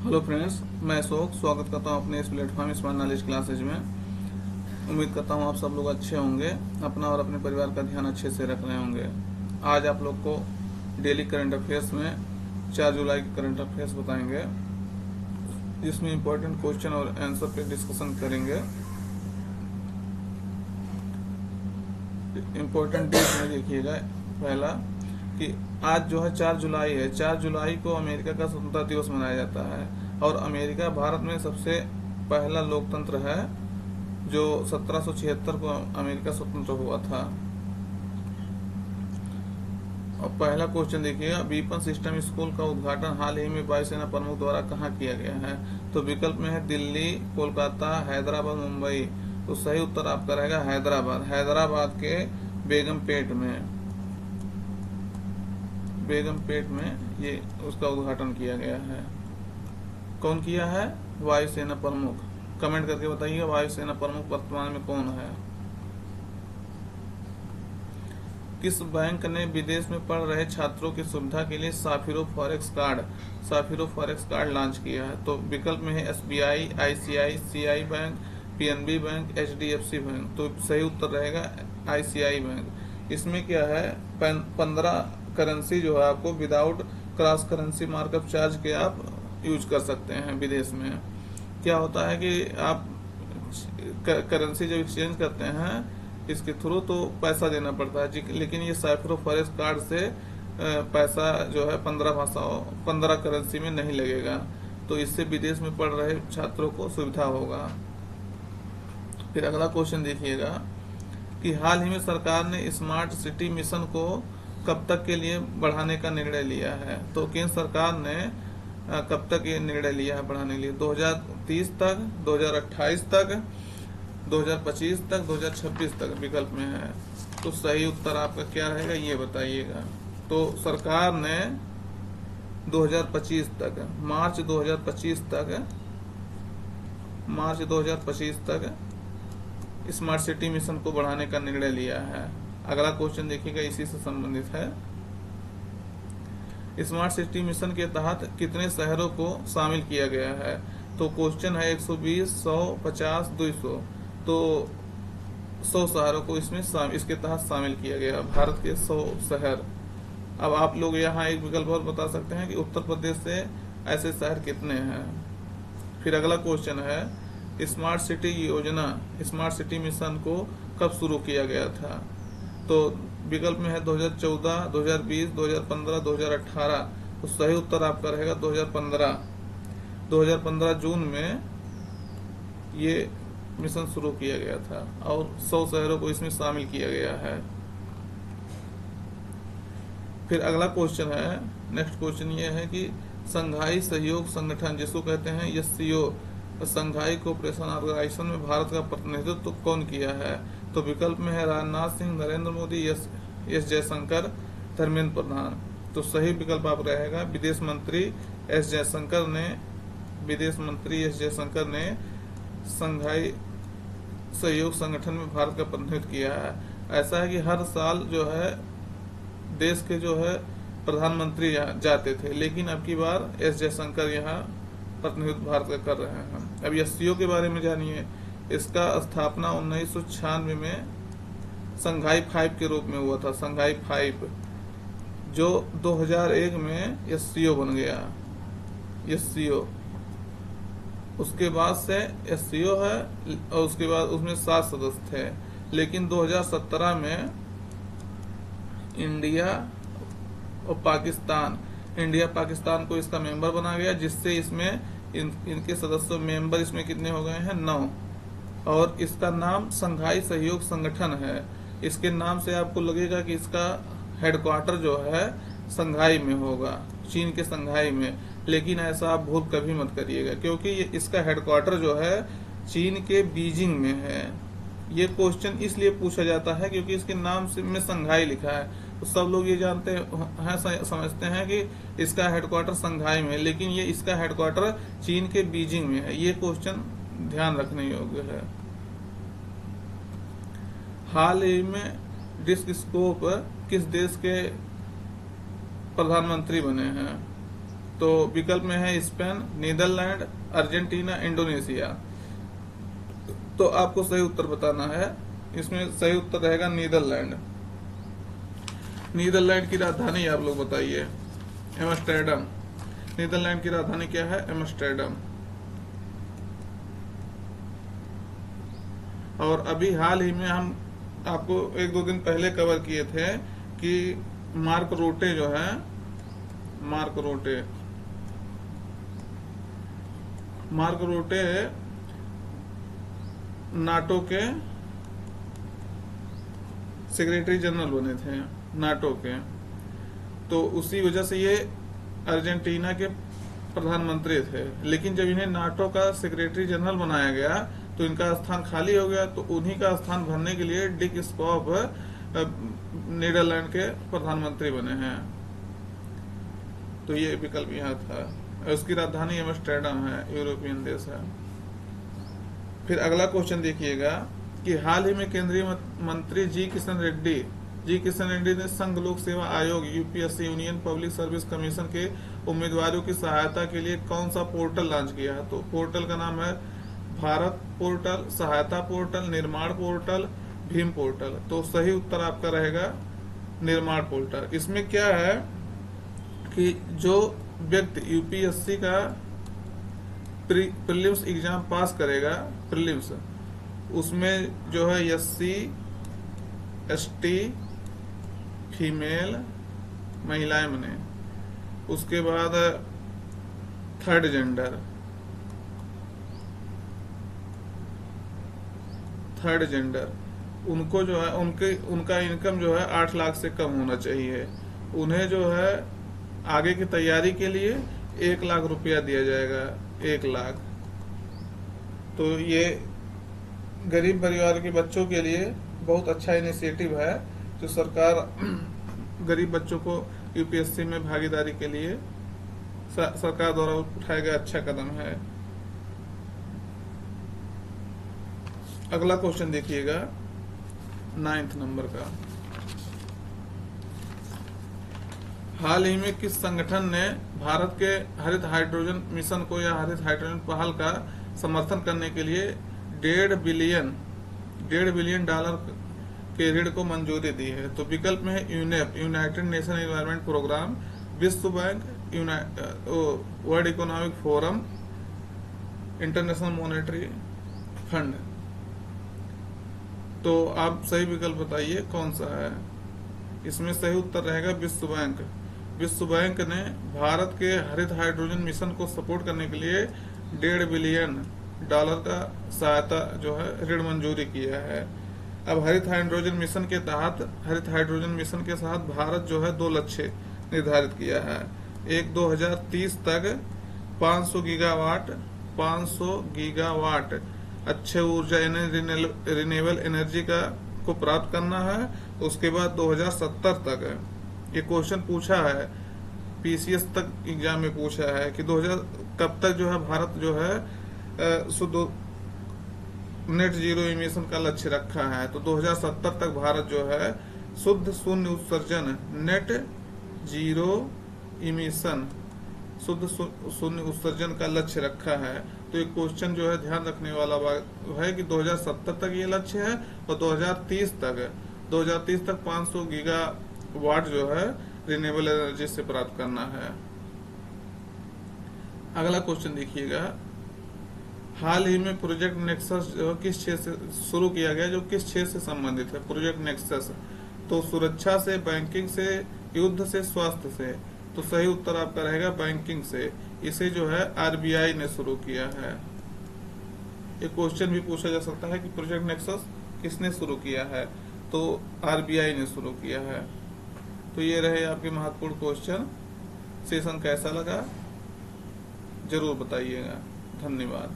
Hello friends, मैं अशोक स्वागत करता हूं अपने इस प्लेटफॉर्म स्मार्ट नॉलेज क्लासेज में। उम्मीद करता हूं आप सब लोग अच्छे होंगे, अपना और अपने परिवार का ध्यान अच्छे से रख रहे होंगे। आज आप लोग को डेली करंट अफेयर्स में 4 जुलाई के करंट अफेयर्स बताएंगे, जिसमें इम्पोर्टेंट क्वेश्चन और आंसर पे डिस्कशन करेंगे। इम्पोर्टेंट डेट में देखिएगा, पहला कि आज जो है 4 जुलाई है। 4 जुलाई को अमेरिका का स्वतंत्रता दिवस मनाया जाता है और अमेरिका भारत में सबसे पहला लोकतंत्र है जो 1776 को अमेरिका स्वतंत्र हुआ था। और पहला क्वेश्चन देखिएगा, वीपन सिस्टम स्कूल का उद्घाटन हाल ही में वायुसेना प्रमुख द्वारा कहाँ किया गया है? तो विकल्प में है दिल्ली, कोलकाता, हैदराबाद, मुंबई। तो सही उत्तर आपका रहेगा हैदराबाद। हैदराबाद के बेगमपेट में ये उसका उद्घाटन किया गया है। कौन किया है? वायुसेना प्रमुख। कमेंट करके बताइए वायुसेना प्रमुख वर्तमान में कौन है। किस बैंक ने विदेश में पढ़ रहे छात्रों की सुविधा के लिए साफिरो फॉरेक्स कार्ड लॉन्च किया है? तो विकल्प में है SBI, ICICI bank, PNB bank, HDFC bank. तो सही उत्तर रहेगा आईसीआई बैंक। इसमें क्या है, 15 करेंसी जो है आपको without cross currency markup charge के आप यूज कर सकते हैं। विदेश में क्या होता है कि आप करेंसी जब एक्सचेंज करते हैं इसके थ्रू तो पैसा देना पड़ता है, लेकिन ये साइफरो फॉरेक्स कार्ड से पैसा जो है 15 करेंसी में नहीं लगेगा। तो इससे विदेश में पढ़ रहे छात्रों को सुविधा होगा। फिर अगला क्वेश्चन देखिएगा कि हाल ही में सरकार ने स्मार्ट सिटी मिशन को कब तक के लिए बढ़ाने का निर्णय लिया है? तो केंद्र सरकार ने कब तक ये निर्णय लिया है बढ़ाने के लिए? 2030 तक, 2028 तक, 2025 तक, 2026 तक विकल्प में है। तो सही उत्तर आपका क्या रहेगा ये बताइएगा। तो सरकार ने 2025 तक, मार्च 2025 तक स्मार्ट सिटी मिशन को बढ़ाने का निर्णय लिया है। अगला क्वेश्चन देखिएगा, इसी से संबंधित है। स्मार्ट सिटी मिशन के तहत कितने शहरों को शामिल किया गया है? तो क्वेश्चन है 120, 100, 50, 200। तो 100 शहरों को इसके तहत शामिल किया गया, भारत के 100 शहर। अब आप लोग यहाँ एक विकल्प और बता सकते हैं कि उत्तर प्रदेश से ऐसे शहर कितने हैं। फिर अगला क्वेश्चन है, स्मार्ट सिटी मिशन को कब शुरू किया गया था? तो विकल्प में है 2014, 2020, 2015, 2018। तो सही उत्तर आपका रहेगा 2015। 2015 जून में ये मिशन शुरू किया गया था और 100 शहरों को इसमें शामिल किया गया है। फिर अगला क्वेश्चन है, नेक्स्ट क्वेश्चन ये है कि संघाई सहयोग संगठन जिसको कहते हैं एससीओ, संघाई कोऑपरेशन ऑर्गेनाइजेशन में भारत का प्रतिनिधित्व कौन किया है? तो विकल्प में है राजनाथ सिंह, नरेंद्र मोदी, एस जयशंकर, धर्मेंद्र प्रधान। तो सही विकल्प आप रहेगा विदेश मंत्री एस जयशंकर ने संघाई सहयोग संगठन में भारत का प्रतिनिधित्व किया है। ऐसा है कि हर साल जो है देश के जो है प्रधानमंत्री यहाँ जाते थे, लेकिन अब की बार एस जयशंकर यहाँ प्रतिनिधित्व भारत का कर रहे हैं। अब एससीओ के बारे में जानिए। इसका स्थापना 1996 में संघाई 5 के रूप में हुआ था। संघाई 5 जो 2001 में एससीओ बन गया। एससीओ उसके बाद से एससीओ है और उसके बाद उसमें 7 सदस्य थे, लेकिन 2017 में इंडिया पाकिस्तान को इसका मेंबर बना गया, जिससे इसमें इनके सदस्य मेंबर इसमें कितने हो गए हैं? 9। और इसका नाम संघाई सहयोग संगठन है। इसके नाम से आपको लगेगा कि इसका हेडक्वार्टर जो है संघाई में होगा, चीन के संघाई में, लेकिन ऐसा आप भूल कभी मत करिएगा, क्योंकि इसका हेडक्वार्टर जो है चीन के बीजिंग में है। ये क्वेश्चन इसलिए पूछा जाता है क्योंकि इसके नाम में संघाई लिखा है। तो सब लोग ये जानते हैं, समझते हैं कि इसका हेडक्वार्टर संघाई में है, लेकिन ये इसका हेडक्वार्टर चीन के बीजिंग में है। ये क्वेश्चन ध्यान रखने योग्य है। हाल ही में डिस्क स्कोप किस देश के प्रधानमंत्री बने हैं? तो विकल्प में है स्पेन, नीदरलैंड, अर्जेंटीना, इंडोनेशिया। तो आपको सही उत्तर बताना है। इसमें सही उत्तर रहेगा नीदरलैंड। नीदरलैंड की राजधानी आप लोग बताइए। एम्स्टर्डम। नीदरलैंड की राजधानी क्या है? एम्स्टर्डम। और अभी हाल ही में हम आपको 1-2 दिन पहले कवर किए थे कि मार्क रूटे जो है, मार्क रूटे नाटो के सेक्रेटरी जनरल बने थे, नाटो के। तो उसी वजह से ये अर्जेंटीना के प्रधानमंत्री थे, लेकिन जब इन्हें नाटो का सेक्रेटरी जनरल बनाया गया तो इनका स्थान खाली हो गया। तो उन्हीं का स्थान भरने के लिए डिक स्कॉप नीदरलैंड के प्रधानमंत्री बने हैं। तो ये विकल्प यहाँ था। उसकी राजधानी एम्स्टर्डम है, यूरोपियन देश है। फिर अगला क्वेश्चन देखिएगा कि हाल ही में केंद्रीय मंत्री जी किशन रेड्डी ने संघ लोक सेवा आयोग UPSC union public service commission के उम्मीदवारों की सहायता के लिए कौन सा पोर्टल लॉन्च किया है? तो पोर्टल का नाम है भारत पोर्टल, सहायता पोर्टल, निर्माण पोर्टल, भीम पोर्टल। तो सही उत्तर आपका रहेगा निर्माण पोर्टल। इसमें क्या है कि जो व्यक्ति यूपीएससी का प्रीलिम्स एग्जाम पास करेगा, प्रीलिम्स, उसमें जो है एससी, एसटी, फीमेल, महिलाएं बने, उसके बाद थर्ड जेंडर, उनको जो है उनका इनकम जो है 8 लाख से कम होना चाहिए। उन्हें जो है आगे की तैयारी के लिए 1 लाख रुपया दिया जाएगा, 1 लाख। तो ये गरीब परिवार के बच्चों के लिए बहुत अच्छा इनिशिएटिव है जो सरकार गरीब बच्चों को यूपीएससी में भागीदारी के लिए सरकार द्वारा उठाया गया अच्छा कदम है। अगला क्वेश्चन देखिएगा 9th नंबर का। हाल ही में किस संगठन ने भारत के हरित हाइड्रोजन मिशन को या हरित हाइड्रोजन पहल का समर्थन करने के लिए $1.5 बिलियन के ऋण को मंजूरी दी है? तो विकल्प में है UNEP, united nation environment programme, विश्व bank, world economic forum, international monetary fund. तो आप सही विकल्प बताइए कौन सा है। इसमें सही उत्तर रहेगा विश्व बैंक। विश्व बैंक ने भारत के हरित हाइड्रोजन मिशन को सपोर्ट करने के लिए $1.5 बिलियन का सहायता जो है ऋण मंजूरी किया है। अब हरित हाइड्रोजन मिशन के साथ भारत जो है 2 लक्ष्य निर्धारित किया है। एक 2030 तक 500 गीगावाट अच्छे ऊर्जा रिन्यूएबल एनर्जी को प्राप्त करना है। उसके बाद 2070 तक, ये क्वेश्चन पूछा है पीसीएस तक एग्जाम में पूछा है कि 2000 कब तक जो है भारत जो है शुद्ध नेट जीरो इमिशन का लक्ष्य रखा है। तो 2070 तक भारत जो है शुद्ध शून्य उत्सर्जन, नेट जीरो इमिशन, शुद्ध शून्य उत्सर्जन का लक्ष्य रखा है। तो ये क्वेश्चन जो है ध्यान रखने वाला है कि 2070 तक ये लक्ष्य है और 2030 तक 500 गीगावाट जो है रिन्यूएबल एनर्जी से प्राप्त करना है। अगला क्वेश्चन देखिएगा, हाल ही में प्रोजेक्ट नेक्सस जो किस क्षेत्र से शुरू किया गया, जो किस क्षेत्र से संबंधित है? प्रोजेक्ट नेक्सस तो सुरक्षा से, बैंकिंग से, युद्ध से, स्वास्थ्य से। तो सही उत्तर आपका रहेगा बैंकिंग से। इसे जो है आरबीआई ने शुरू किया है। ये क्वेश्चन भी पूछा जा सकता है कि प्रोजेक्ट नेक्सस किसने शुरू किया है? तो आरबीआई ने शुरू किया है। तो ये रहे आपके महत्वपूर्ण क्वेश्चन। सेशन कैसा लगा जरूर बताइएगा। धन्यवाद।